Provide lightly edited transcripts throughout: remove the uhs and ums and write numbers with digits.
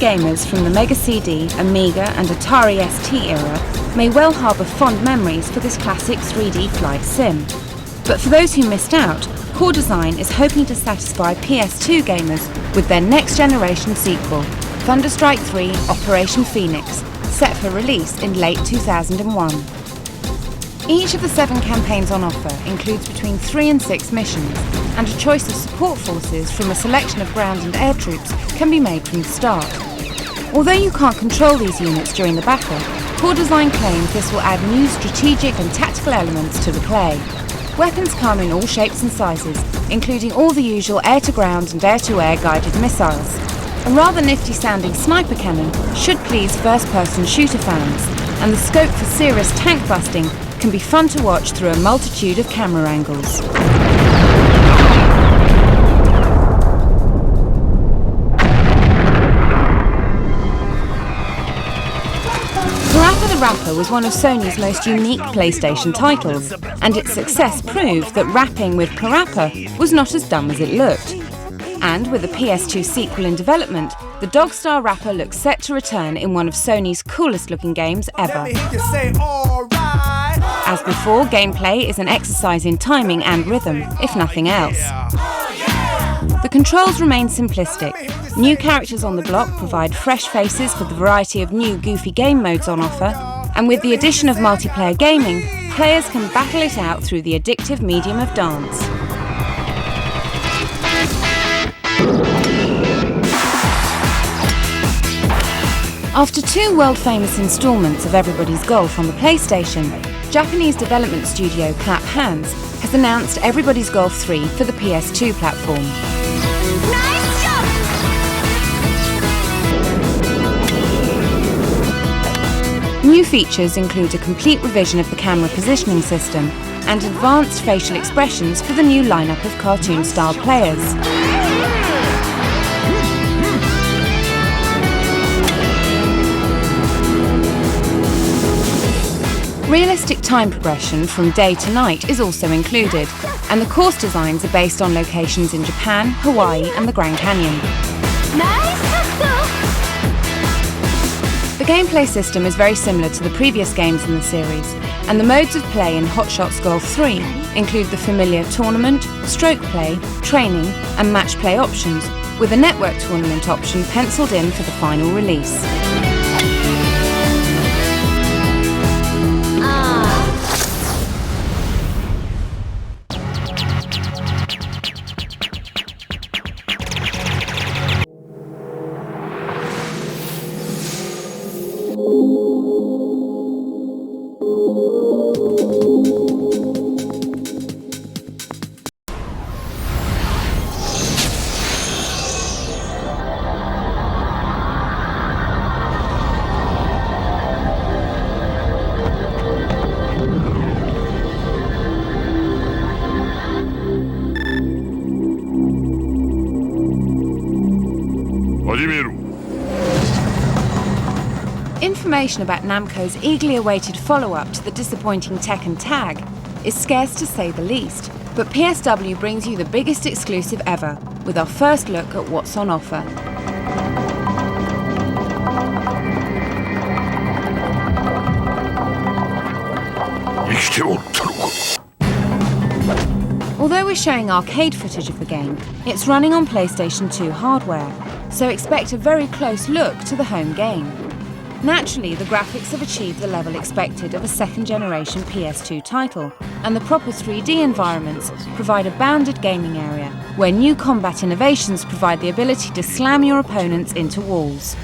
gamers from the Mega CD, Amiga and Atari ST era may well harbour fond memories for this classic 3D flight sim. But for those who missed out, Core Design is hoping to satisfy PS2 gamers with their next-generation sequel, Thunderstrike 3 Operation Phoenix, set for release in late 2001. Each of the 7 campaigns on offer includes between 3 and 6 missions, and a choice of support forces from a selection of ground and air troops can be made from the start. Although you can't control these units during the battle, Core Design claims this will add new strategic and tactical elements to the play. Weapons come in all shapes and sizes, including all the usual air-to-ground and air-to-air guided missiles. A rather nifty sounding sniper cannon should please first-person shooter fans, and the scope for serious tank busting can be fun to watch through a multitude of camera angles. PaRappa The Rapper was one of Sony's most unique PlayStation titles, and its success proved that rapping with PaRappa was not as dumb as it looked. And with the PS2 sequel in development, the Dogstar rapper looks set to return in one of Sony's coolest looking games ever. As before, gameplay is an exercise in timing and rhythm, if nothing else. The controls remain simplistic. New characters on the block provide fresh faces for the variety of new goofy game modes on offer, and with the addition of multiplayer gaming, players can battle it out through the addictive medium of dance. After 2 world-famous installments of Everybody's Golf on the PlayStation, Japanese development studio Clap Hands has announced Everybody's Golf 3 for the PS2 platform. Nice job! New features include a complete revision of the camera positioning system and advanced facial expressions for the new lineup of cartoon-style players. Realistic time progression from day to night is also included, and the course designs are based on locations in Japan, Hawaii and the Grand Canyon. The gameplay system is very similar to the previous games in the series, and the modes of play in Hot Shots Golf 3 include the familiar tournament, stroke play, training and match play options, with a network tournament option penciled in for the final release. Information about Namco's eagerly awaited follow-up to the disappointing Tekken tag is scarce to say the least, but PSW brings you the biggest exclusive ever, with our first look at what's on offer. Although we're showing arcade footage of the game, it's running on PlayStation 2 hardware, so expect a very close look to the home game. Naturally, the graphics have achieved the level expected of a second-generation PS2 title, and the proper 3D environments provide a bounded gaming area, where new combat innovations provide the ability to slam your opponents into walls.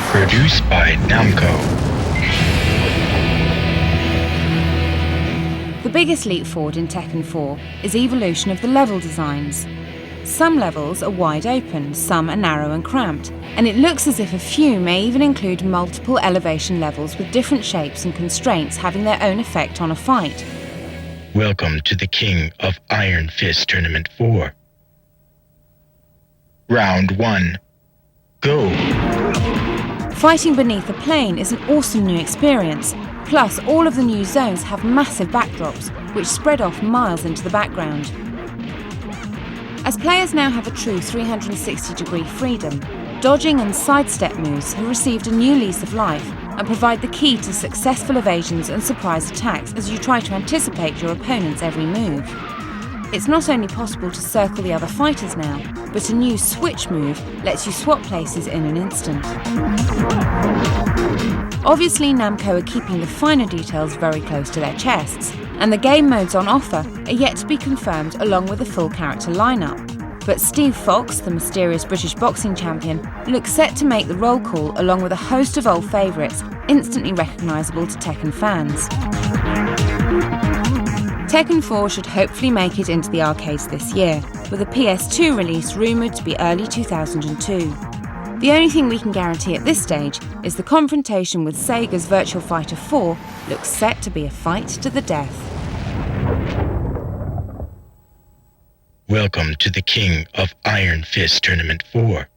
Produced by Namco. The biggest leap forward in Tekken 4 is evolution of the level designs. Some levels are wide open, some are narrow and cramped, and it looks as if a few may even include multiple elevation levels with different shapes and constraints having their own effect on a fight. Welcome to the King of Iron Fist Tournament 4. Round 1. Go. Fighting beneath a plane is an awesome new experience. Plus, all of the new zones have massive backdrops, which spread off miles into the background. As players now have a true 360-degree freedom, dodging and sidestep moves have received a new lease of life and provide the key to successful evasions and surprise attacks as you try to anticipate your opponent's every move. It's not only possible to circle the other fighters now, but a new switch move lets you swap places in an instant. Obviously, Namco are keeping the finer details very close to their chests, and the game modes on offer are yet to be confirmed along with a full character lineup. But Steve Fox, the mysterious British boxing champion, looks set to make the roll call along with a host of old favourites instantly recognisable to Tekken fans. Tekken 4 should hopefully make it into the arcades this year, with a PS2 release rumoured to be early 2002. The only thing we can guarantee at this stage is the confrontation with Sega's Virtua Fighter 4 looks set to be a fight to the death. Welcome to the King of Iron Fist Tournament 4.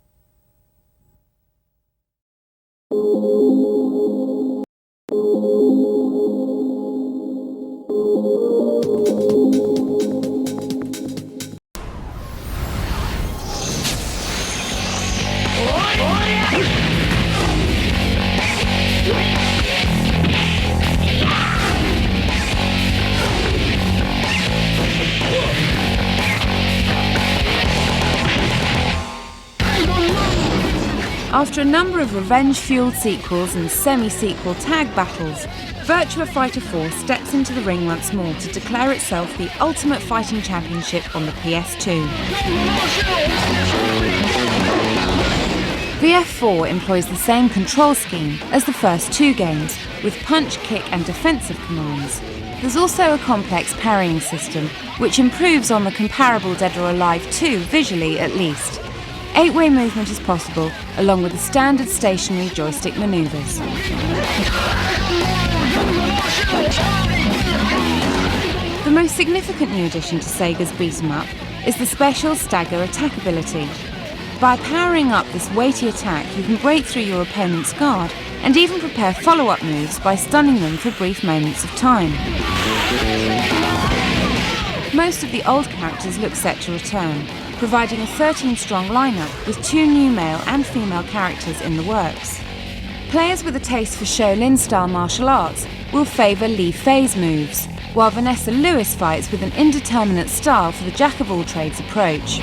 After a number of revenge-fueled sequels and semi-sequel tag battles, Virtua Fighter 4 steps into the ring once more to declare itself the ultimate fighting championship on the PS2. VF4 employs the same control scheme as the first two games, with punch, kick and defensive commands. There's also a complex parrying system, which improves on the comparable Dead or Alive 2 visually at least. 8-way movement is possible, along with the standard stationary joystick manoeuvres. The most significant new addition to Sega's beat-em-up is the special stagger attack ability. By powering up this weighty attack, you can break through your opponent's guard and even prepare follow-up moves by stunning them for brief moments of time. Most of the old characters look set to return, providing a 13-strong lineup with 2 new male and female characters in the works. Players with a taste for Shaolin-style martial arts will favour Li Fei's moves, while Vanessa Lewis fights with an indeterminate style for the jack-of-all-trades approach.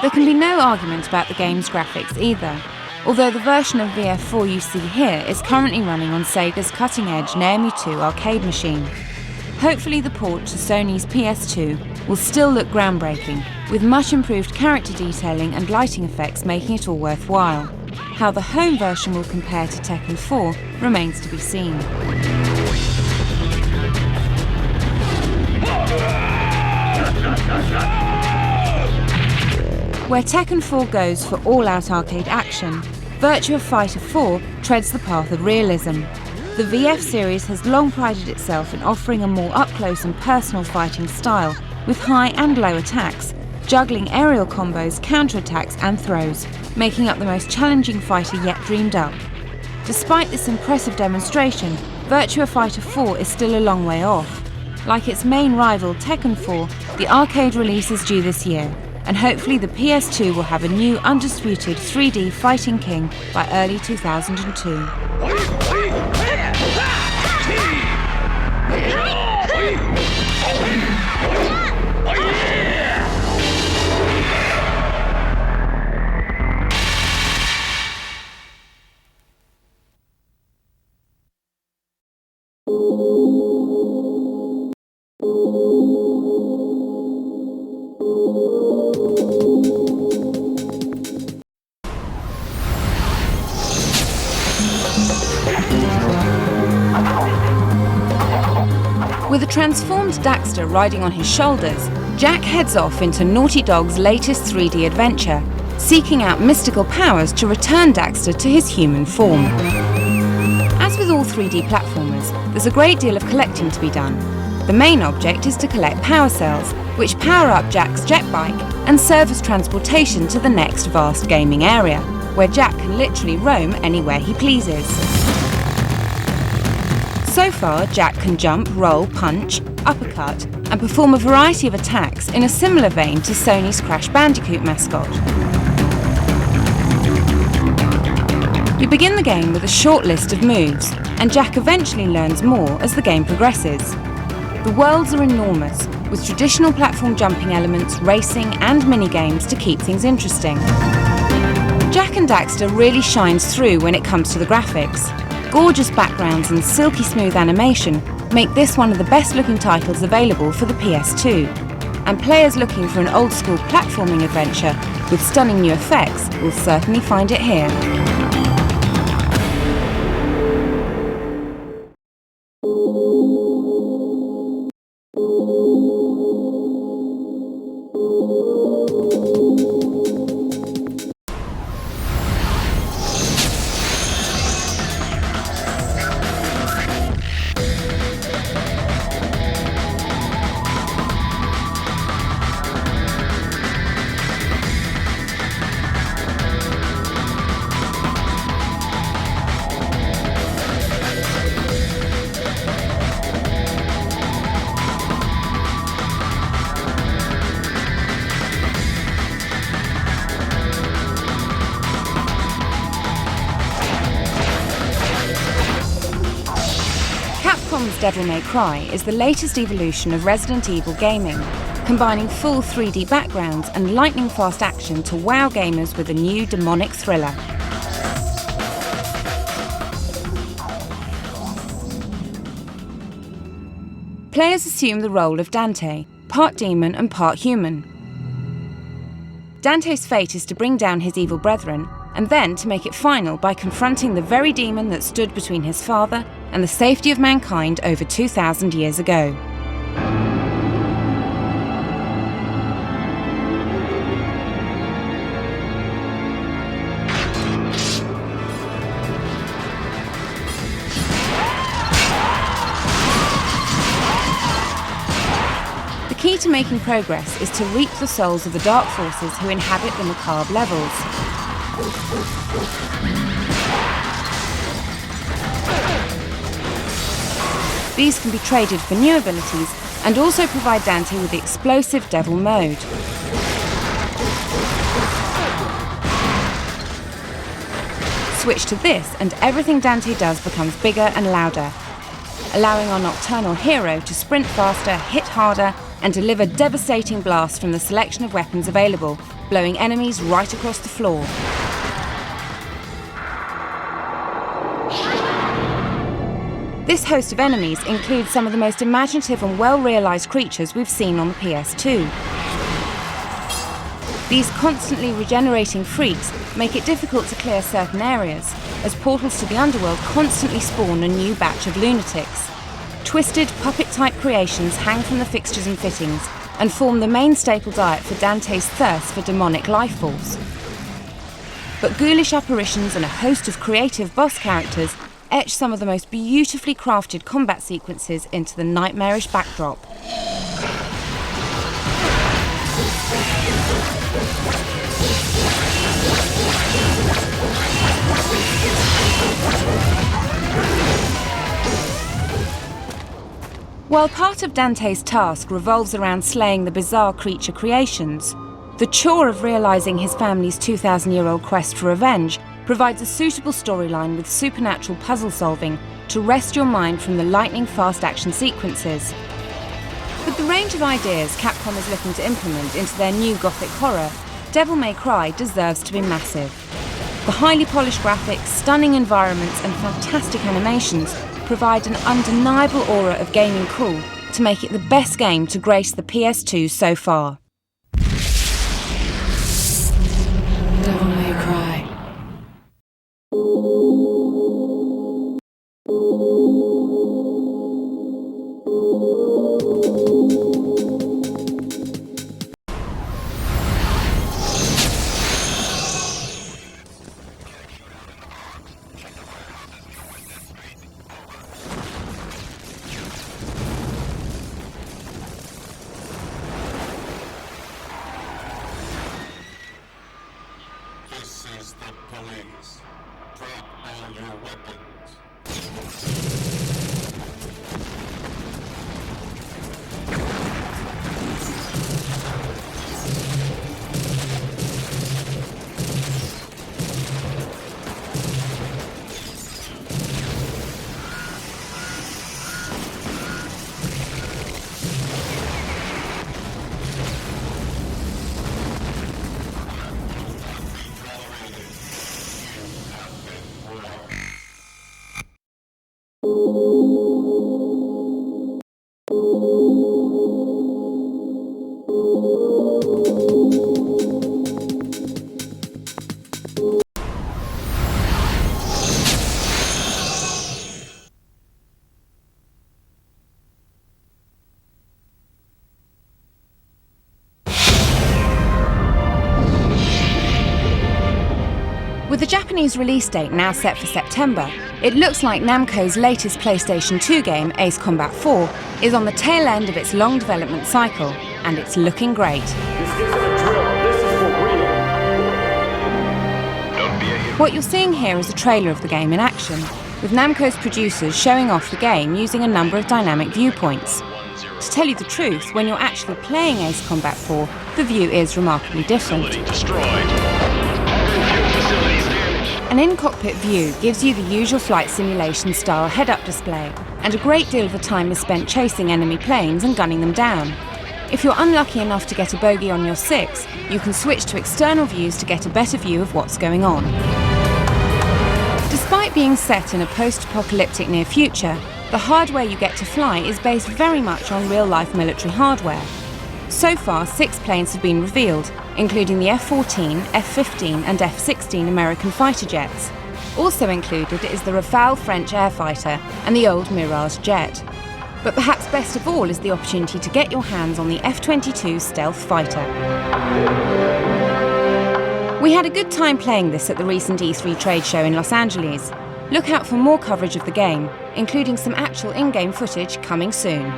There can be no argument about the game's graphics either, although the version of VF4 you see here is currently running on Sega's cutting-edge Naomi 2 arcade machine. Hopefully the port to Sony's PS2 will still look groundbreaking, with much improved character detailing and lighting effects making it all worthwhile. How the home version will compare to Tekken 4 remains to be seen. Where Tekken 4 goes for all-out arcade action, Virtua Fighter 4 treads the path of realism. The VF series has long prided itself in offering a more up-close and personal fighting style, with high and low attacks, juggling aerial combos, counterattacks and throws, making up the most challenging fighter yet dreamed up. Despite this impressive demonstration, Virtua Fighter 4 is still a long way off. Like its main rival Tekken 4, the arcade release is due this year, and hopefully the PS2 will have a new undisputed 3D fighting king by early 2002. With a transformed Daxter riding on his shoulders, Jak heads off into Naughty Dog's latest 3D adventure, seeking out mystical powers to return Daxter to his human form. As with all all 3D platformers, there's a great deal of collecting to be done. The main object is to collect power cells, which power up Jak's jet bike and serve as transportation to the next vast gaming area, where Jak can literally roam anywhere he pleases. So far, Jak can jump, roll, punch, uppercut, and perform a variety of attacks in a similar vein to Sony's Crash Bandicoot mascot. We begin the game with a short list of moves, and Jak eventually learns more as the game progresses. The worlds are enormous, with traditional platform jumping elements, racing, and minigames to keep things interesting. Jak and Daxter really shines through when it comes to the graphics. Gorgeous backgrounds and silky smooth animation make this one of the best looking titles available for the PS2. And players looking for an old school platforming adventure with stunning new effects will certainly find it here. Capcom's Devil May Cry is the latest evolution of Resident Evil gaming, combining full 3D backgrounds and lightning-fast action to wow gamers with a new demonic thriller. Players assume the role of Dante, part demon and part human. Dante's fate is to bring down his evil brethren, and then to make it final by confronting the very demon that stood between his father and the safety of mankind over 2,000 years ago. The key to making progress is to reap the souls of the dark forces who inhabit the macabre levels. These can be traded for new abilities and also provide Dante with the explosive devil mode. Switch to this and everything Dante does becomes bigger and louder, allowing our nocturnal hero to sprint faster, hit harder, and deliver devastating blasts from the selection of weapons available, blowing enemies right across the floor. This host of enemies includes some of the most imaginative and well-realised creatures we've seen on the PS2. These constantly regenerating freaks make it difficult to clear certain areas, as portals to the underworld constantly spawn a new batch of lunatics. Twisted, puppet-type creations hang from the fixtures and fittings and form the main staple diet for Dante's thirst for demonic life force. But ghoulish apparitions and a host of creative boss characters etch some of the most beautifully crafted combat sequences into the nightmarish backdrop. While part of Dante's task revolves around slaying the bizarre creature creations, the chore of realising his family's 2,000-year-old quest for revenge provides a suitable storyline with supernatural puzzle solving to wrest your mind from the lightning-fast action sequences. With the range of ideas Capcom is looking to implement into their new gothic horror, Devil May Cry deserves to be massive. The highly polished graphics, stunning environments and fantastic animations provide an undeniable aura of gaming cool to make it the best game to grace the PS2 so far. Devil May Cry. Please, drop all your weapons. With the Japanese release date now set for September, it looks like Namco's latest PlayStation 2 game, Ace Combat 4, is on the tail end of its long development cycle, and it's looking great. This isn't a drill, this is for real. What you're seeing here is a trailer of the game in action, with Namco's producers showing off the game using a number of dynamic viewpoints. To tell you the truth, when you're actually playing Ace Combat 4, the view is remarkably different. An in-cockpit view gives you the usual flight simulation-style head-up display, and a great deal of the time is spent chasing enemy planes and gunning them down. If you're unlucky enough to get a bogey on your 6, you can switch to external views to get a better view of what's going on. Despite being set in a post-apocalyptic near future, the hardware you get to fly is based very much on real-life military hardware. So far, 6 planes have been revealed, including the F-14, F-15 and F-16 American fighter jets. Also included is the Rafale French air fighter and the old Mirage jet. But perhaps best of all is the opportunity to get your hands on the F-22 stealth fighter. We had a good time playing this at the recent E3 trade show in Los Angeles. Look out for more coverage of the game, including some actual in-game footage coming soon.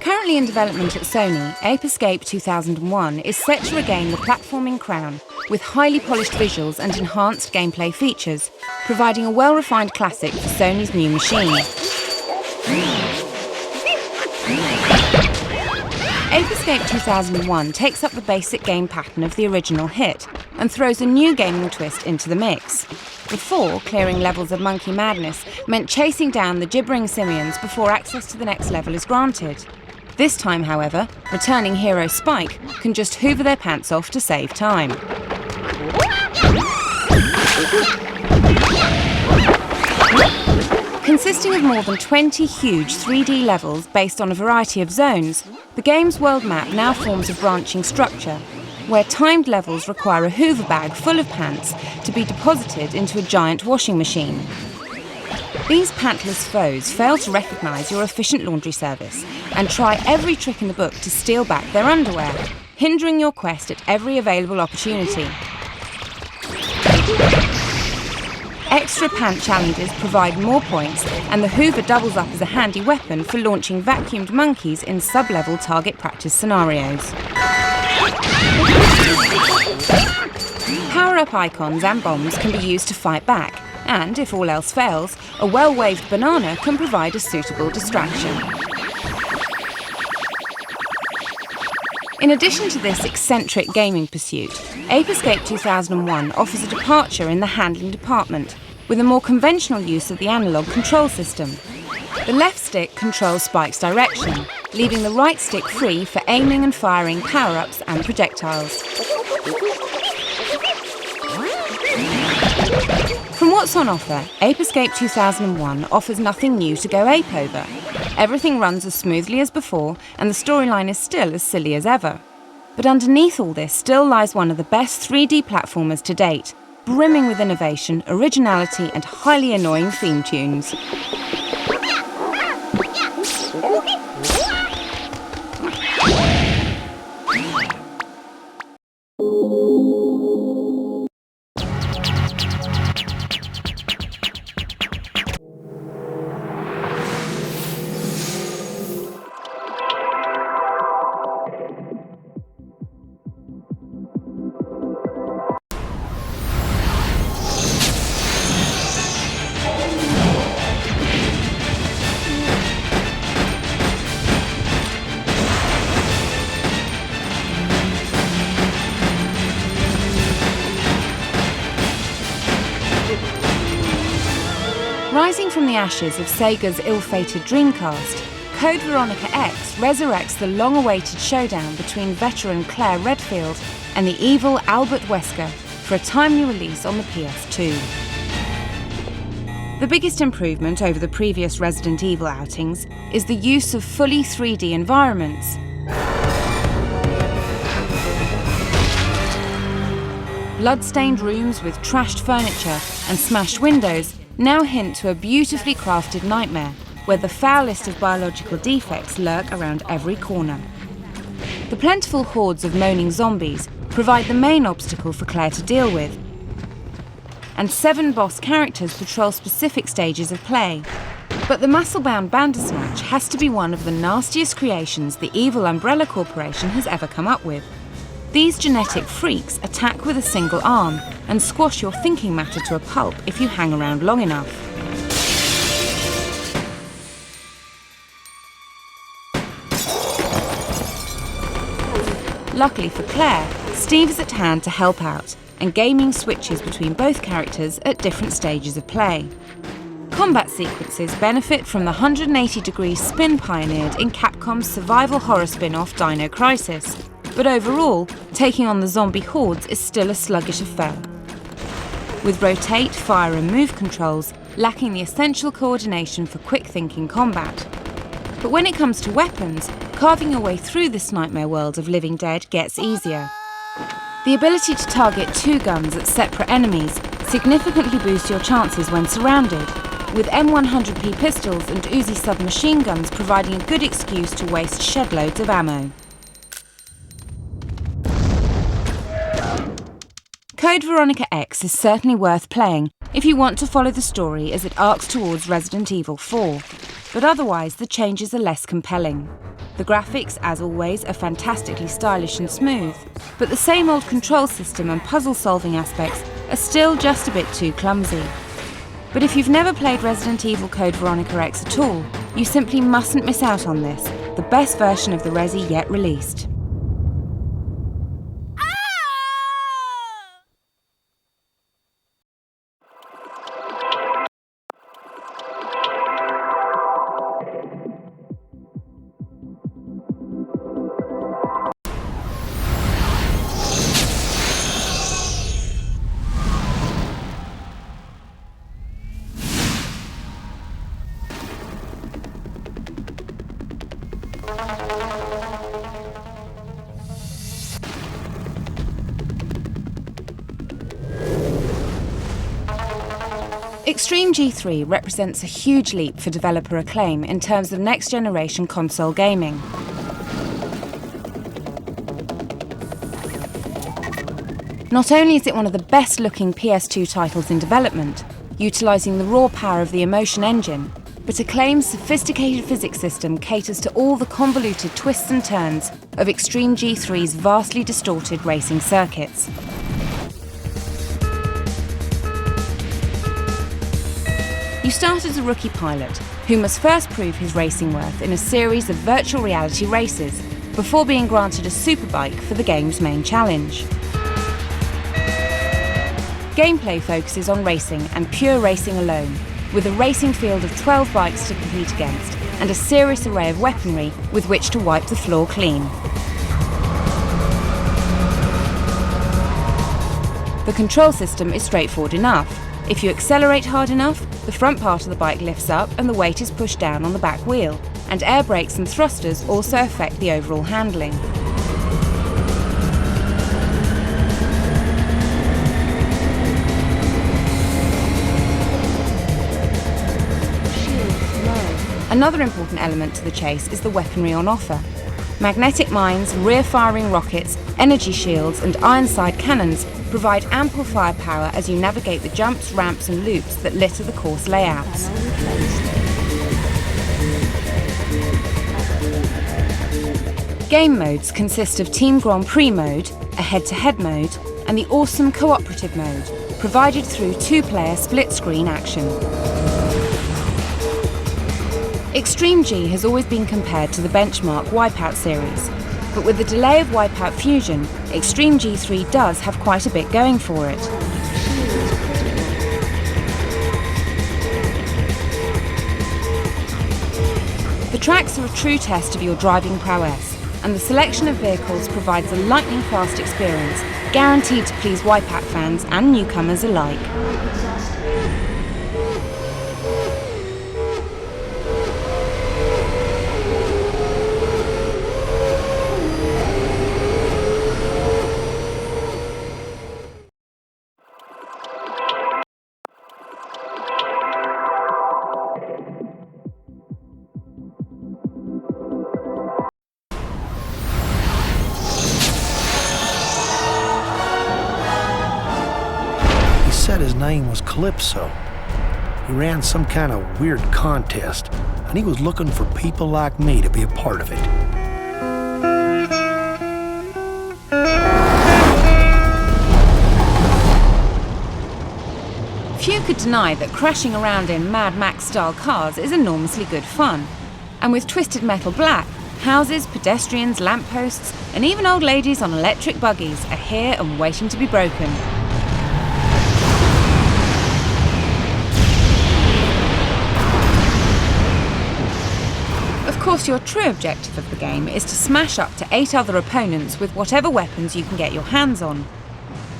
Currently in development at Sony, Ape Escape 2001 is set to regain the platforming crown with highly polished visuals and enhanced gameplay features, providing a well-refined classic for Sony's new machine. Ape Escape 2001 takes up the basic game pattern of the original hit and throws a new gaming twist into the mix. Before, clearing levels of monkey madness meant chasing down the gibbering simians before access to the next level is granted. This time, however, returning hero Spike can just hoover their pants off to save time. Consisting of more than 20 huge 3D levels based on a variety of zones, the game's world map now forms a branching structure, where timed levels require a hoover bag full of pants to be deposited into a giant washing machine. These pantless foes fail to recognise your efficient laundry service and try every trick in the book to steal back their underwear, hindering your quest at every available opportunity. Extra pant challenges provide more points, and the hoover doubles up as a handy weapon for launching vacuumed monkeys in sub-level target practice scenarios. Power-up icons and bombs can be used to fight back, and, if all else fails, a well-waved banana can provide a suitable distraction. In addition to this eccentric gaming pursuit, Ape Escape 2001 offers a departure in the handling department, with a more conventional use of the analog control system. The left stick controls Spike's direction, leaving the right stick free for aiming and firing power-ups and projectiles. From what's on offer, Ape Escape 2001 offers nothing new to go ape over. Everything runs as smoothly as before, and the storyline is still as silly as ever. But underneath all this still lies one of the best 3D platformers to date, brimming with innovation, originality, and highly annoying theme tunes. Rising from the ashes of Sega's ill-fated Dreamcast, Code Veronica X resurrects the long-awaited showdown between veteran Claire Redfield and the evil Albert Wesker for a timely release on the PS2. The biggest improvement over the previous Resident Evil outings is the use of fully 3D environments. Blood-stained rooms with trashed furniture and smashed windows now hint to a beautifully crafted nightmare where the foulest of biological defects lurk around every corner. The plentiful hordes of moaning zombies provide the main obstacle for Claire to deal with, and 7 boss characters patrol specific stages of play. But the muscle-bound Bandersnatch has to be one of the nastiest creations the evil Umbrella Corporation has ever come up with. These genetic freaks attack with a single arm and squash your thinking matter to a pulp if you hang around long enough. Luckily for Claire, Steve is at hand to help out, and gaming switches between both characters at different stages of play. Combat sequences benefit from the 180-degree spin pioneered in Capcom's survival horror spin-off Dino Crisis, but overall, taking on the zombie hordes is still a sluggish affair, with rotate, fire and move controls lacking the essential coordination for quick-thinking combat. But when it comes to weapons, carving your way through this nightmare world of living dead gets easier. The ability to target 2 guns at separate enemies significantly boosts your chances when surrounded, with M100P pistols and Uzi submachine guns providing a good excuse to waste shed loads of ammo. Code Veronica X is certainly worth playing if you want to follow the story as it arcs towards Resident Evil 4, but otherwise the changes are less compelling. The graphics, as always, are fantastically stylish and smooth, but the same old control system and puzzle-solving aspects are still just a bit too clumsy. But if you've never played Resident Evil Code Veronica X at all, you simply mustn't miss out on this, the best version of the Resi yet released. Extreme G3 represents a huge leap for developer acclaim in terms of next-generation console gaming. Not only is it one of the best-looking PS2 titles in development, utilising the raw power of the Emotion engine, but Acclaim's sophisticated physics system caters to all the convoluted twists and turns of Extreme G3's vastly distorted racing circuits. You start as a rookie pilot who must first prove his racing worth in a series of virtual reality races before being granted a superbike for the game's main challenge. Gameplay focuses on racing and pure racing alone, with a racing field of 12 bikes to compete against and a serious array of weaponry with which to wipe the floor clean. The control system is straightforward enough. If you accelerate hard enough, the front part of the bike lifts up and the weight is pushed down on the back wheel, and air brakes and thrusters also affect the overall handling. Another important element to the chase is the weaponry on offer. Magnetic mines, rear-firing rockets, energy shields and ironside cannons provide ample firepower as you navigate the jumps, ramps and loops that litter the course layouts. Game modes consist of Team Grand Prix mode, a head-to-head mode, and the awesome cooperative mode, provided through two-player split-screen action. Extreme G has always been compared to the benchmark Wipeout series, but with the delay of Wipeout Fusion, Extreme G3 does have quite a bit going for it. The tracks are a true test of your driving prowess, and the selection of vehicles provides a lightning-fast experience, guaranteed to please Wipeout fans and newcomers alike. Said his name was Calypso. He ran some kind of weird contest, and he was looking for people like me to be a part of it. Few could deny that crashing around in Mad Max-style cars is enormously good fun. And with Twisted Metal Black, houses, pedestrians, lampposts, and even old ladies on electric buggies are here and waiting to be broken. Of course, your true objective of the game is to smash up to 8 other opponents with whatever weapons you can get your hands on.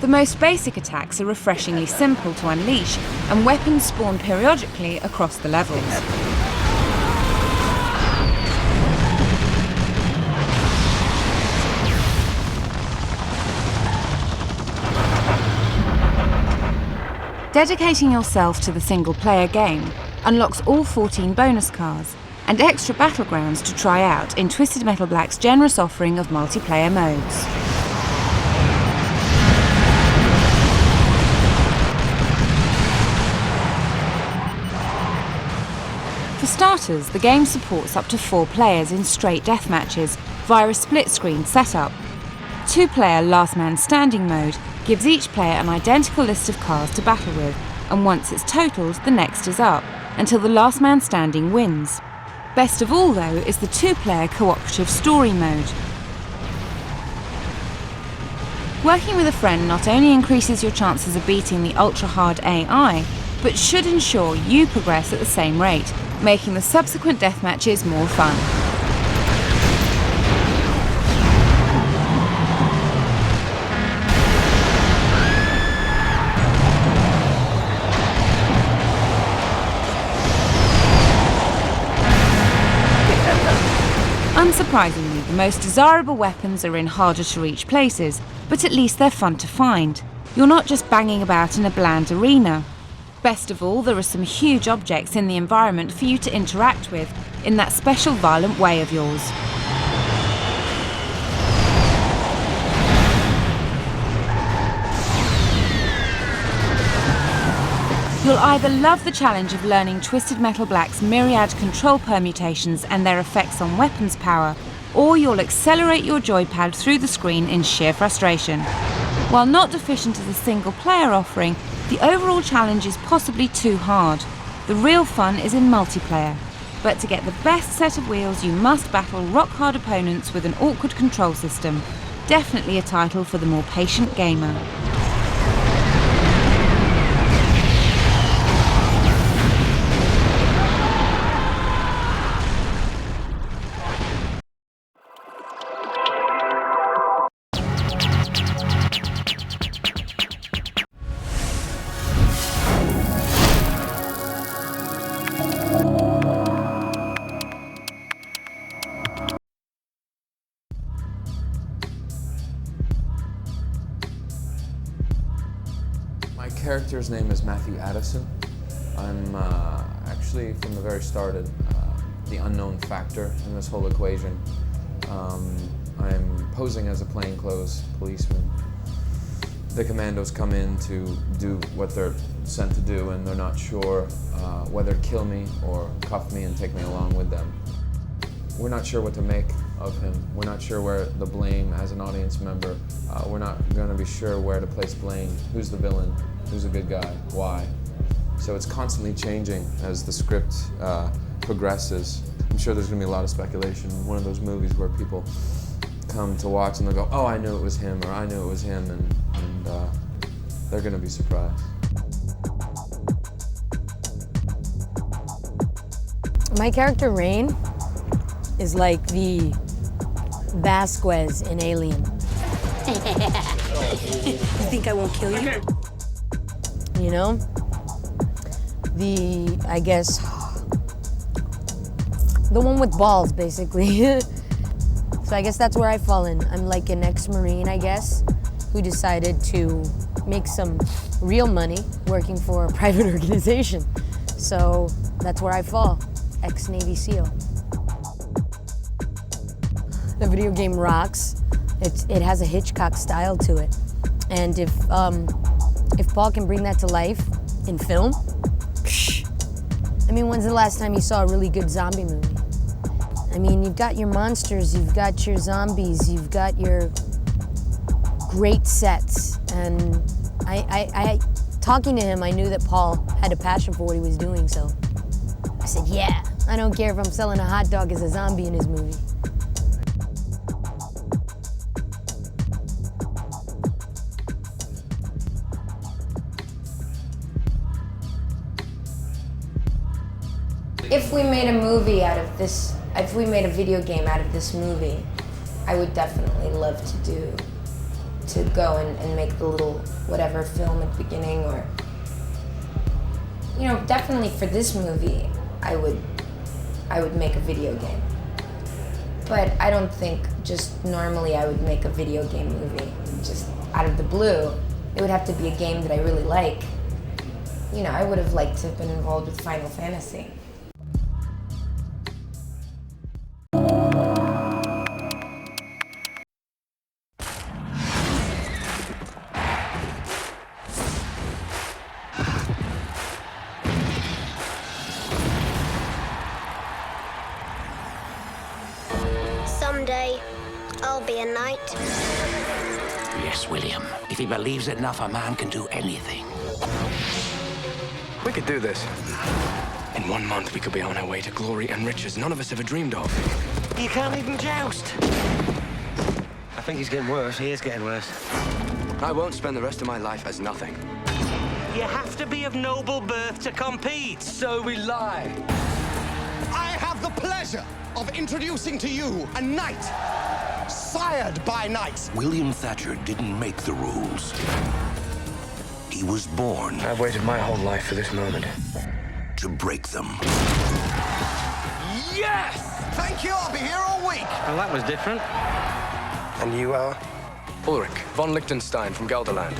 The most basic attacks are refreshingly simple to unleash, and weapons spawn periodically across the levels. Dedicating yourself to the single-player game unlocks all 14 bonus cars, and extra battlegrounds to try out in Twisted Metal Black's generous offering of multiplayer modes. For starters, the game supports up to 4 players in straight deathmatches via a split-screen setup. 2-player Last Man Standing mode gives each player an identical list of cars to battle with, and once it's totaled, the next is up, until the last man standing wins. Best of all, though, is the 2-player cooperative story mode. Working with a friend not only increases your chances of beating the ultra-hard AI, but should ensure you progress at the same rate, making the subsequent deathmatches more fun. Unsurprisingly, the most desirable weapons are in harder to reach places, but at least they're fun to find. You're not just banging about in a bland arena. Best of all, there are some huge objects in the environment for you to interact with in that special violent way of yours. You'll either love the challenge of learning Twisted Metal Black's myriad control permutations and their effects on weapons power, or you'll accelerate your joypad through the screen in sheer frustration. While not deficient as a single-player offering, the overall challenge is possibly too hard. The real fun is in multiplayer. But to get the best set of wheels, you must battle rock-hard opponents with an awkward control system. Definitely a title for the more patient gamer. My character's name is Matthew Addison. I'm actually, from the very start, the unknown factor in this whole equation. I'm posing as a plainclothes policeman. The commandos come in to do what they're sent to do, and they're not sure whether to kill me or cuff me and take me along with them. We're not sure what to make of him. We're not sure where the blame as an audience member. We're not going to be sure where to place blame. Who's the villain? Who's a good guy? Why? So it's constantly changing as the script progresses. I'm sure there's going to be a lot of speculation. One of those movies where people come to watch and they'll go, oh, I knew it was him, or I knew it was him, and they're going to be surprised. My character, Rain, is like the Vasquez in Alien. You think I won't kill you? You know? I guess, the one with balls, basically. So I guess that's where I fall in. I'm like an ex-Marine, I guess, who decided to make some real money working for a private organization. So that's where I fall, ex-Navy SEAL. The video game rocks. It has a Hitchcock style to it. And if Paul can bring that to life in film, I mean, when's the last time you saw a really good zombie movie? I mean, you've got your monsters, you've got your zombies, you've got your great sets. And I talking to him, I knew that Paul had a passion for what he was doing, so I said, yeah, I don't care if I'm selling a hot dog as a zombie in his movie. If we made a movie out of this, if we made a video game out of this movie, I would definitely love to go and make the little whatever film at the beginning, or, you know, definitely for this movie, I would make a video game. But I don't think just normally I would make a video game movie, just out of the blue. It would have to be a game that I really like. You know, I would have liked to have been involved with Final Fantasy. Someday, I'll be a knight. Yes, William. If he believes enough, a man can do anything. We could do this. In 1 month, we could be on our way to glory and riches none of us ever dreamed of. You can't even joust. I think he's getting worse. He is getting worse. I won't spend the rest of my life as nothing. You have to be of noble birth to compete. So we lie. I have the pleasure of introducing to you a knight, sired by knights. William Thatcher didn't make the rules. He was born I've waited my whole life for this moment. to break them. Yes! Thank you, I'll be here all week. Well, that was different. And you are? Ulrich von Liechtenstein from Gelderland.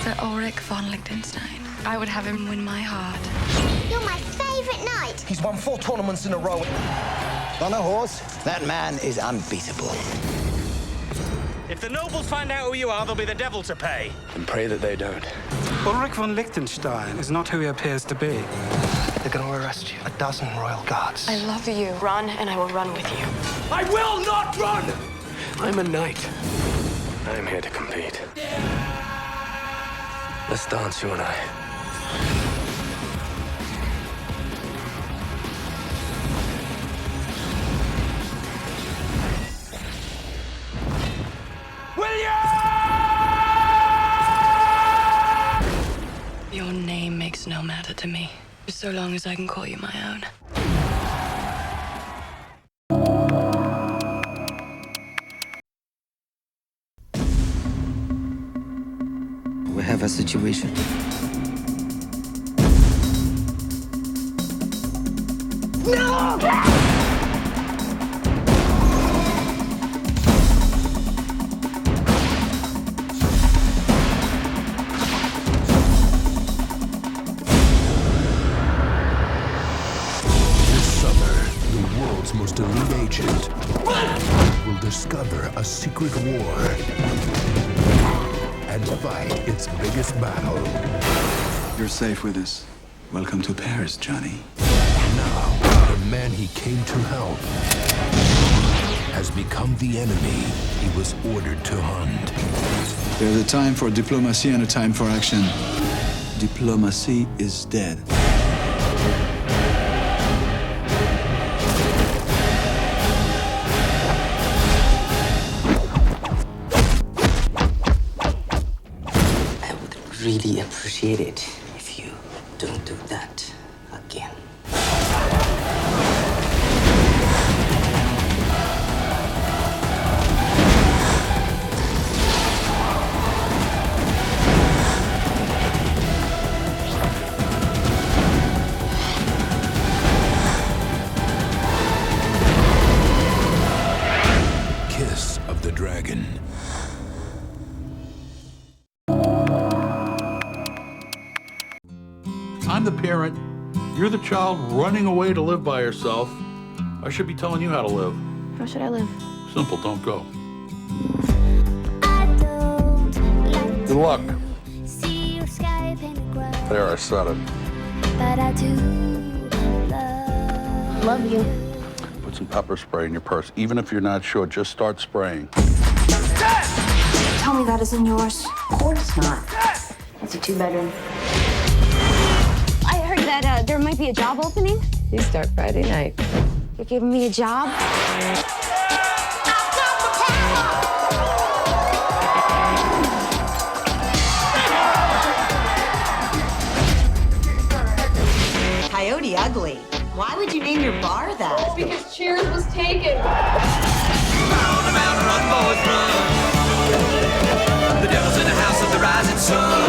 Sir Ulrich von Liechtenstein. I would have him win my heart. You're my favorite knight. He's won 4 tournaments in a row. On a horse, that man is unbeatable. If the nobles find out who you are, there'll be the devil to pay. And pray that they don't. Ulrich von Liechtenstein is not who he appears to be. They're gonna arrest you. 12 royal guards. I love you. Run, and I will run with you. I will not run! I'm a knight. I'm here to compete. Let's dance, you and I. Your name makes no matter to me, just so long as I can call you my own. We have a situation. No! world's most elite agent will discover a secret war and fight its biggest battle. You're safe with us. Welcome to Paris, Johnny. Now, the man he came to help has become the enemy he was ordered to hunt. There's a time for diplomacy and a time for action. Diplomacy is dead. I would really appreciate it if you don't do that again. Kiss of the Dragon. I'm the parent. You're the child running away to live by yourself. I should be telling you how to live. How should I live? Simple, don't go. Good luck. There, I said it. But I do love you. Put some pepper spray in your purse. Even if you're not sure, just start spraying. Tell me that isn't yours. Of course not. It's a two-bedroom. I heard that there might be a job opening. You start Friday night. You're giving me a job? Coyote Ugly. Why would you name your bar that? Because Cheers was taken. The devil's in the house of the rising sun.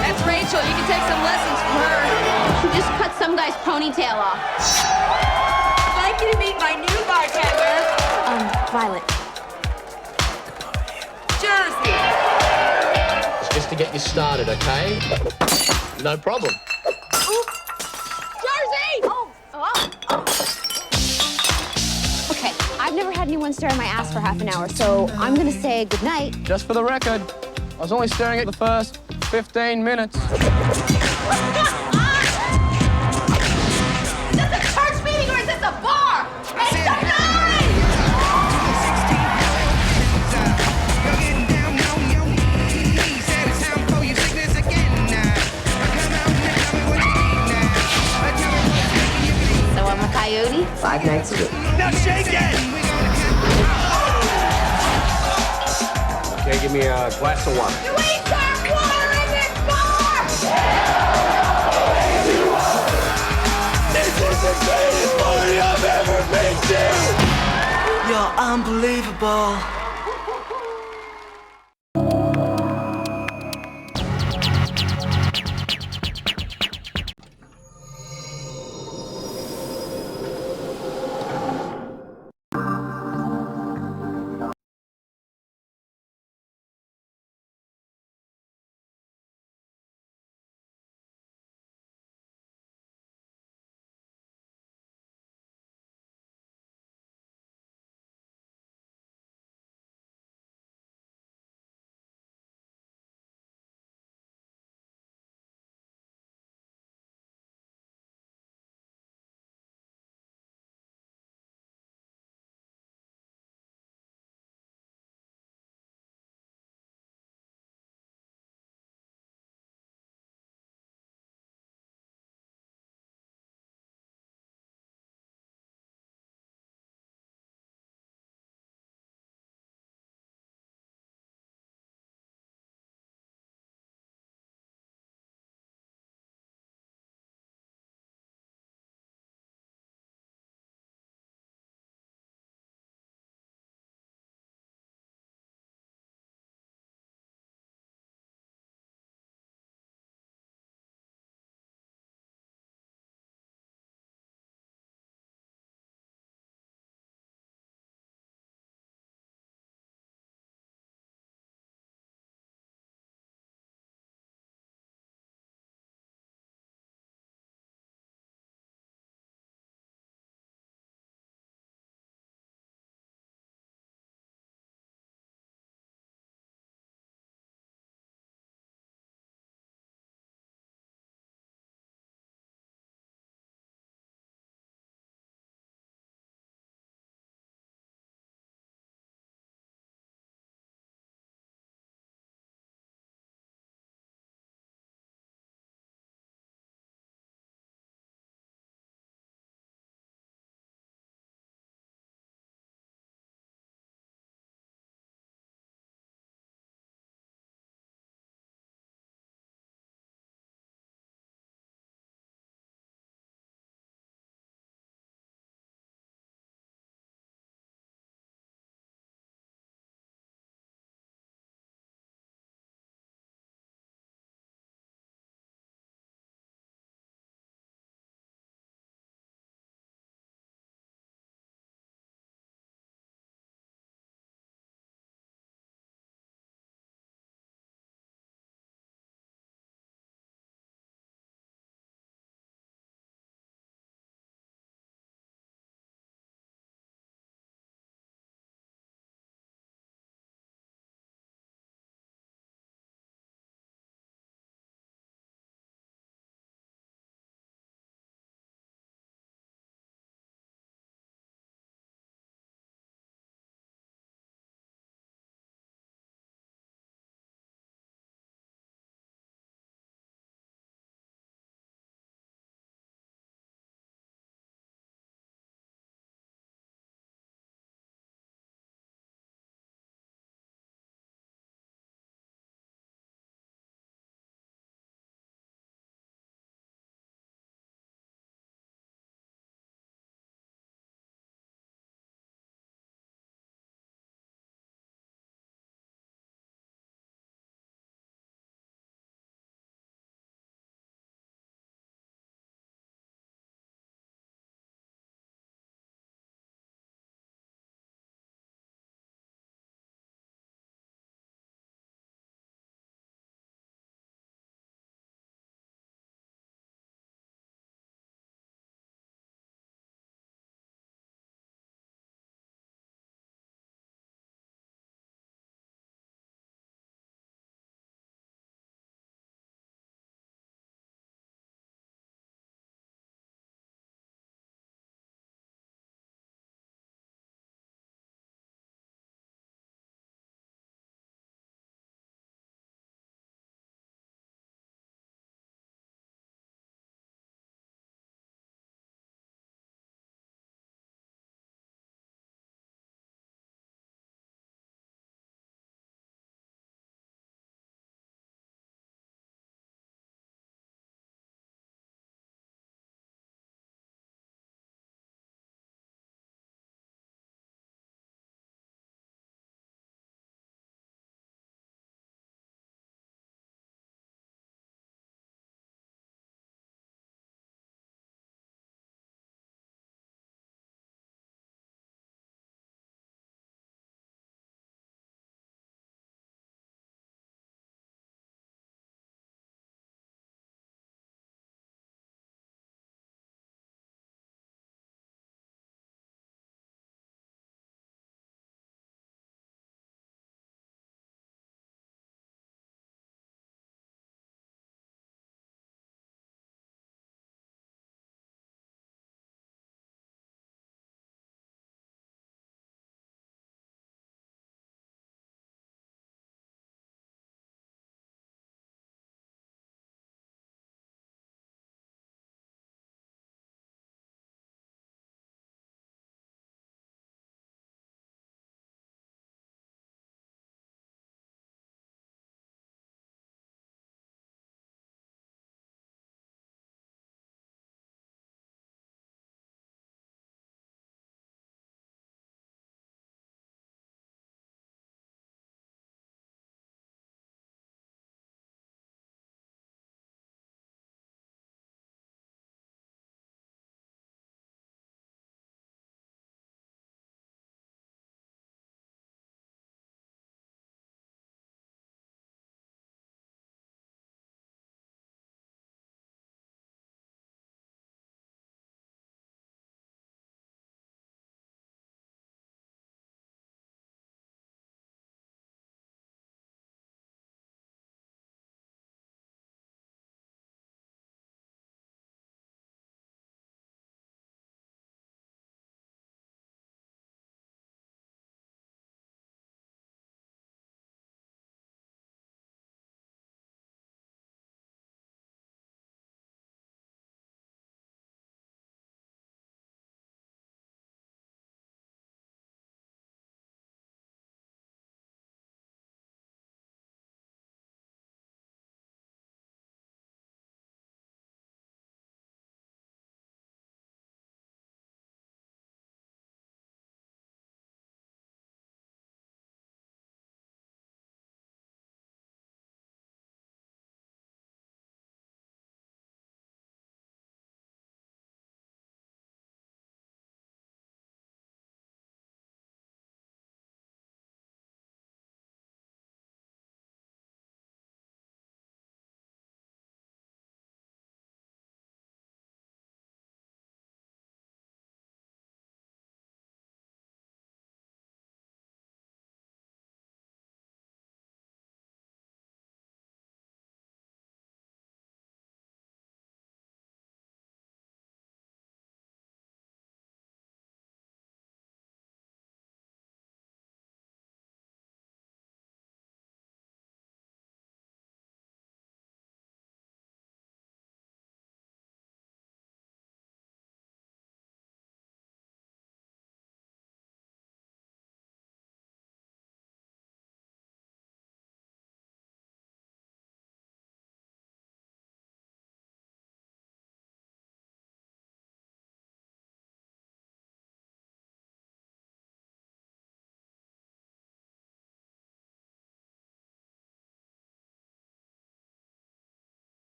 That's Rachel. You can take some lessons from her. She just cut some guy's ponytail off. I'd like you to meet my new bartender. Violet. Jersey. It's just to get you started, okay? No problem. Jersey! Okay, I've never had anyone stare at my ass for half an hour, so I'm gonna say goodnight. Just for the record, I was only staring at the first 15 minutes. Is this a church meeting or is this a bar? Make some noise! So I'm a coyote? 5 nights a week. Now shake it! Okay, give me a glass of water. You ain't got water in this bar! This is the greatest party I've ever been to! You're unbelievable.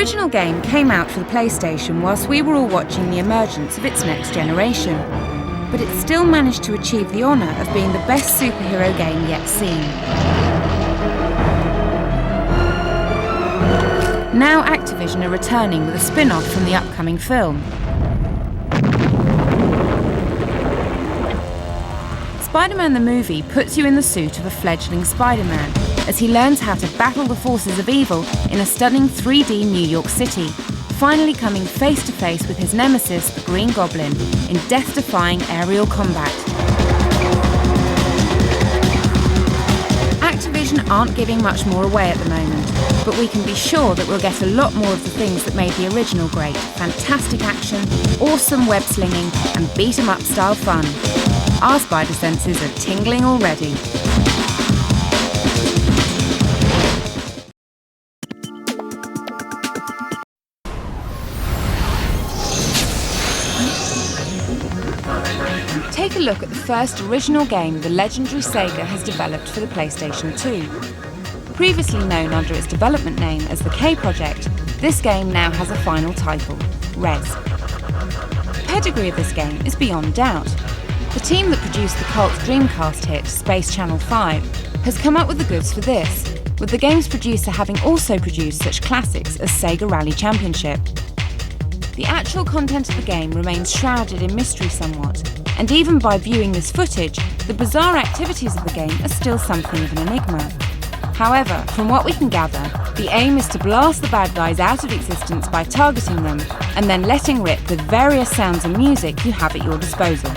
original game came out for the PlayStation whilst we were all watching the emergence of its next generation, but it still managed to achieve the honour of being the best superhero game yet seen. Now Activision are returning with a spin-off from the upcoming film. Spider-Man the movie puts you in the suit of a fledgling Spider-Man as he learns how to battle the forces of evil in a stunning 3D New York City, finally coming face to face with his nemesis, the Green Goblin, in death-defying aerial combat. Activision aren't giving much more away at the moment, but we can be sure that we'll get a lot more of the things that made the original great: fantastic action, awesome web slinging, and beat-em-up style fun. Our spider senses are tingling already. Take a look at the first original game the legendary Sega has developed for the PlayStation 2. Previously known under its development name as the K Project, this game now has a final title, Rez. The pedigree of this game is beyond doubt. The team that produced the cult Dreamcast hit Space Channel 5 has come up with the goods for this, with the game's producer having also produced such classics as Sega Rally Championship. The actual content of the game remains shrouded in mystery somewhat, and even by viewing this footage, the bizarre activities of the game are still something of an enigma. However, from what we can gather, the aim is to blast the bad guys out of existence by targeting them, and then letting rip with various sounds and music you have at your disposal.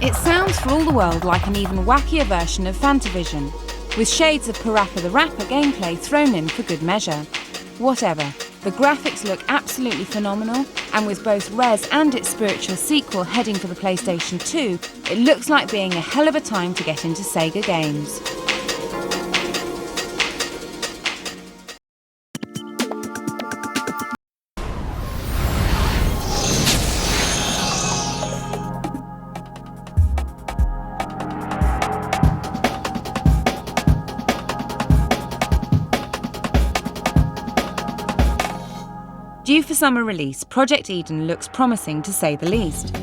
It sounds for all the world like an even wackier version of Fantavision, with shades of PaRappa The Rapper gameplay thrown in for good measure. Whatever, the graphics look absolutely phenomenal, and with both Rez and its spiritual sequel heading for the PlayStation 2, it looks like being a hell of a time to get into Sega games. Due for summer release, Project Eden looks promising to say the least.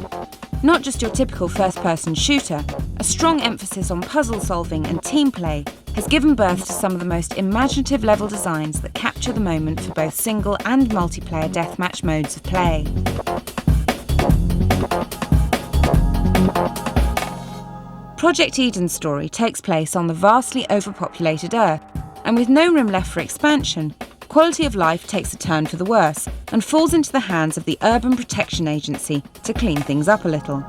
Not just your typical first-person shooter, a strong emphasis on puzzle solving and team play has given birth to some of the most imaginative level designs that capture the moment for both single and multiplayer deathmatch modes of play. Project Eden's story takes place on the vastly overpopulated Earth, and with no room left for expansion, quality of life takes a turn for the worse and falls into the hands of the Urban Protection Agency to clean things up a little.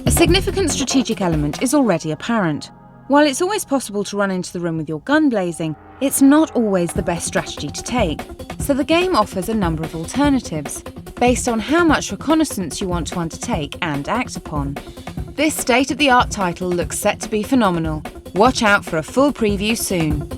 A significant strategic element is already apparent. While it's always possible to run into the room with your gun blazing, it's not always the best strategy to take, so the game offers a number of alternatives, based on how much reconnaissance you want to undertake and act upon. This state-of-the-art title looks set to be phenomenal. Watch out for a full preview soon.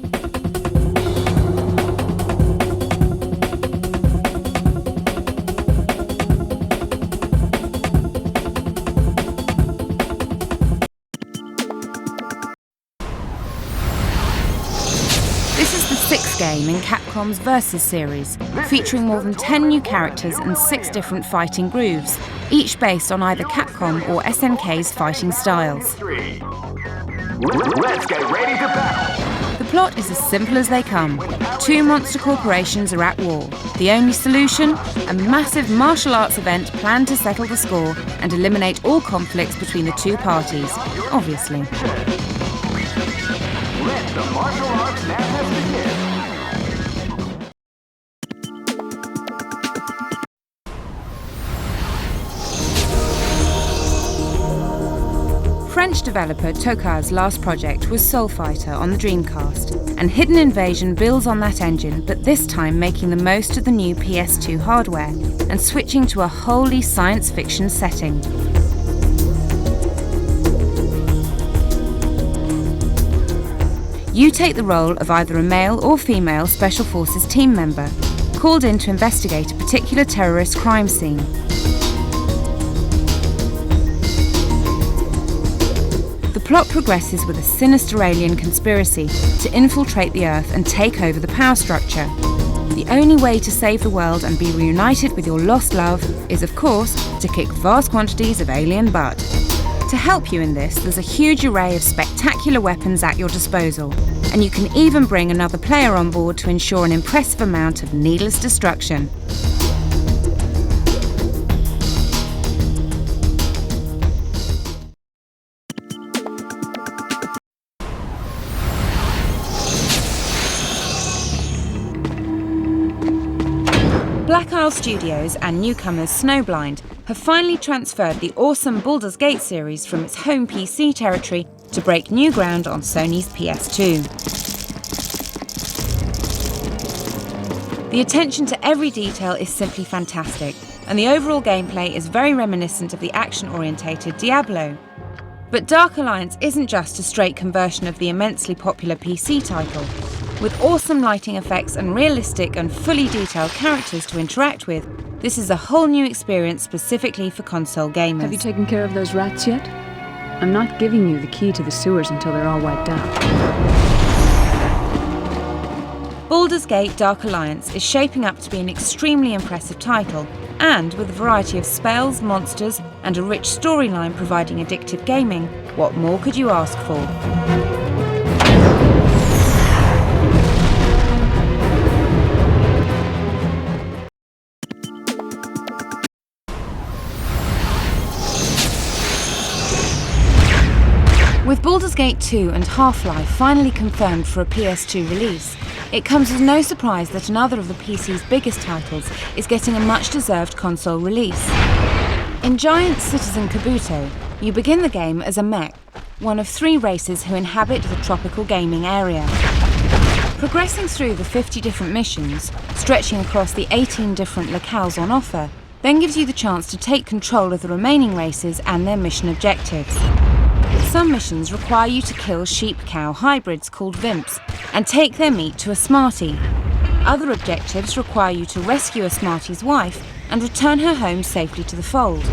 Game in Capcom's Versus series, featuring more than 10 new characters and 6 different fighting grooves, each based on either Capcom or SNK's fighting styles. Let's get ready to battle! The plot is as simple as they come. 2 monster corporations are at war. The only solution? A massive martial arts event planned to settle the score and eliminate all conflicts between the 2 parties, obviously. Let the martial arts madness begin! French developer Toka's last project was Soul Fighter on the Dreamcast, and Hidden Invasion builds on that engine, but this time making the most of the new PS2 hardware and switching to a wholly science fiction setting. You take the role of either a male or female Special Forces team member, called in to investigate a particular terrorist crime scene. plot progresses with a sinister alien conspiracy to infiltrate the Earth and take over the power structure. The only way to save the world and be reunited with your lost love is, of course, to kick vast quantities of alien butt. To help you in this, there's a huge array of spectacular weapons at your disposal, and you can even bring another player on board to ensure an impressive amount of needless destruction. Black Isle Studios and newcomers Snowblind have finally transferred the awesome Baldur's Gate series from its home PC territory to break new ground on Sony's PS2. The attention to every detail is simply fantastic, and the overall gameplay is very reminiscent of the action-orientated Diablo. But Dark Alliance isn't just a straight conversion of the immensely popular PC title. With awesome lighting effects and realistic and fully detailed characters to interact with, this is a whole new experience specifically for console gamers. Have you taken care of those rats yet? I'm not giving you the key to the sewers until they're all wiped out. Baldur's Gate Dark Alliance is shaping up to be an extremely impressive title, and with a variety of spells, monsters, and a rich storyline providing addictive gaming, what more could you ask for? With Baldur's Gate 2 and Half-Life finally confirmed for a PS2 release, it comes as no surprise that another of the PC's biggest titles is getting a much-deserved console release. In Giant Citizen Kabuto, you begin the game as a mech, one of 3 races who inhabit the tropical gaming area. Progressing through the 50 different missions, stretching across the 18 different locales on offer, then gives you the chance to take control of the remaining races and their mission objectives. Some missions require you to kill sheep-cow hybrids called Vimps and take their meat to a Smartie. Other objectives require you to rescue a Smartie's wife and return her home safely to the fold.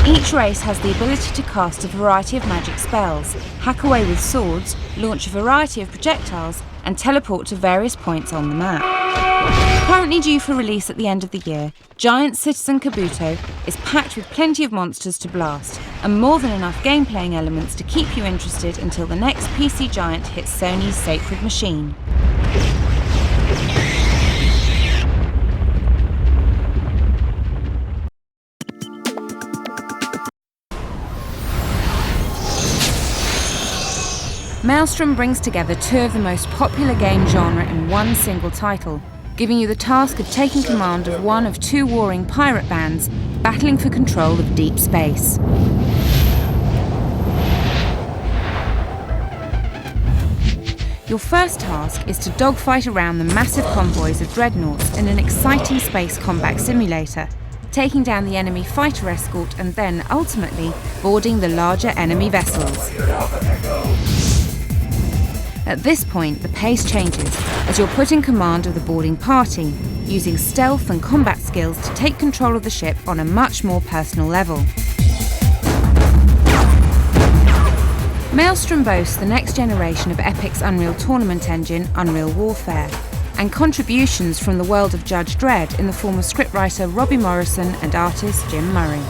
Each race has the ability to cast a variety of magic spells, hack away with swords, launch a variety of projectiles, and teleport to various points on the map. Currently due for release at the end of the year, Giant Citizen Kabuto is packed with plenty of monsters to blast, and more than enough game-playing elements to keep you interested until the next PC giant hits Sony's sacred machine. Maelstrom brings together 2 of the most popular game genre in one single title, giving you the task of taking command of one of 2 warring pirate bands battling for control of deep space. Your first task is to dogfight around the massive convoys of dreadnoughts in an exciting space combat simulator, taking down the enemy fighter escort and then, ultimately, boarding the larger enemy vessels. At this point, the pace changes as you're put in command of the boarding party, using stealth and combat skills to take control of the ship on a much more personal level. Maelstrom boasts the next generation of Epic's Unreal Tournament engine, Unreal Warfare, and contributions from the world of Judge Dredd in the form of scriptwriter Robbie Morrison and artist Jim Murray.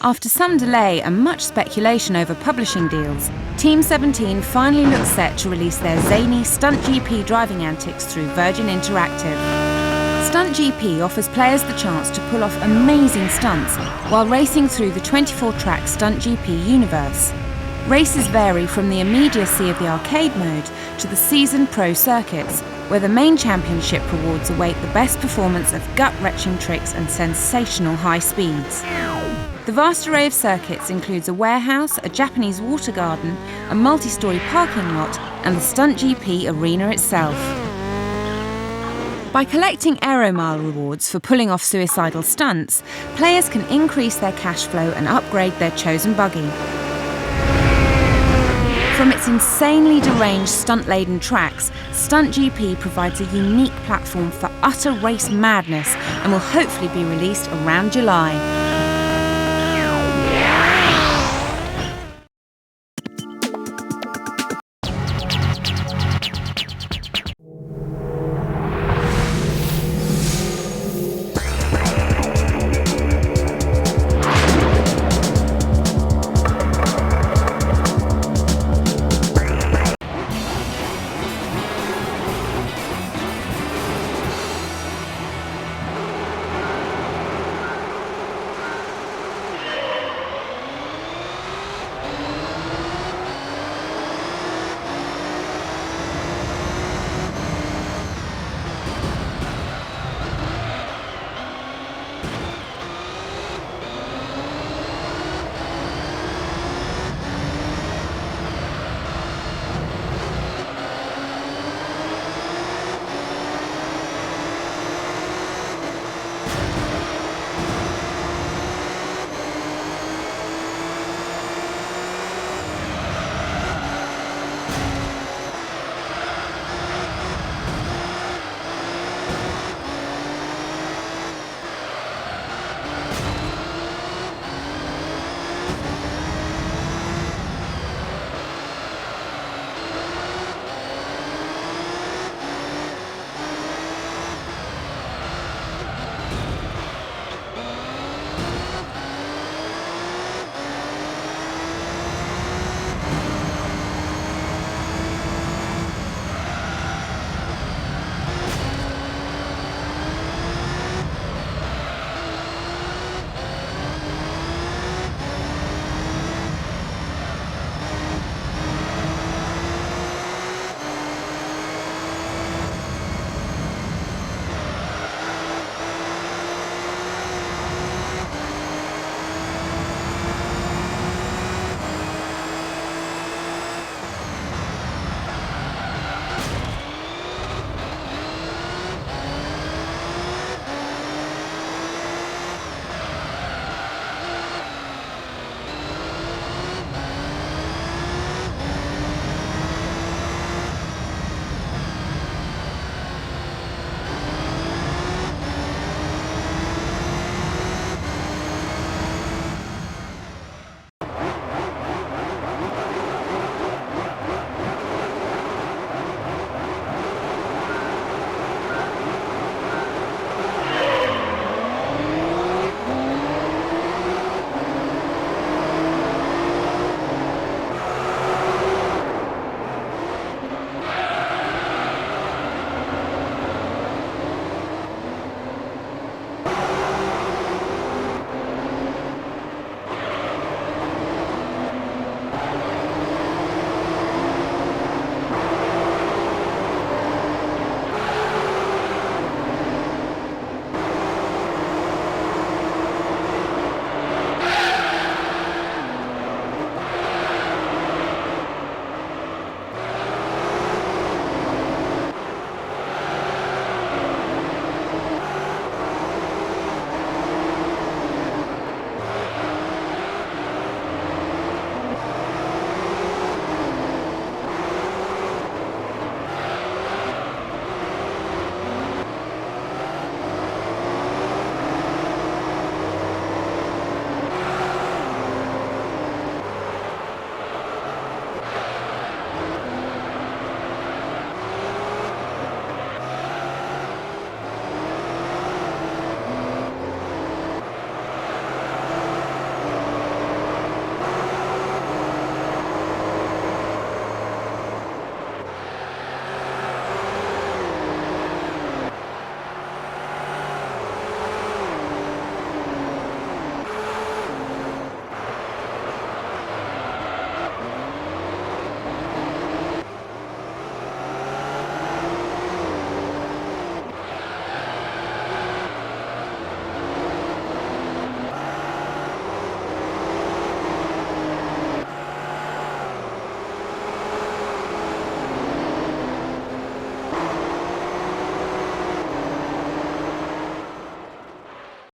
After some delay and much speculation over publishing deals, Team 17 finally looks set to release their zany Stunt GP driving antics through Virgin Interactive. Stunt GP offers players the chance to pull off amazing stunts while racing through the 24-track Stunt GP universe. Races vary from the immediacy of the arcade mode to the seasoned pro circuits, where the main championship rewards await the best performance of gut-wrenching tricks and sensational high speeds. The vast array of circuits includes a warehouse, a Japanese water garden, a multi-storey parking lot, and the Stunt GP arena itself. By collecting Aeromile rewards for pulling off suicidal stunts, players can increase their cash flow and upgrade their chosen buggy. For From its insanely deranged stunt-laden tracks, Stunt GP provides a unique platform for utter race madness and will hopefully be released around July.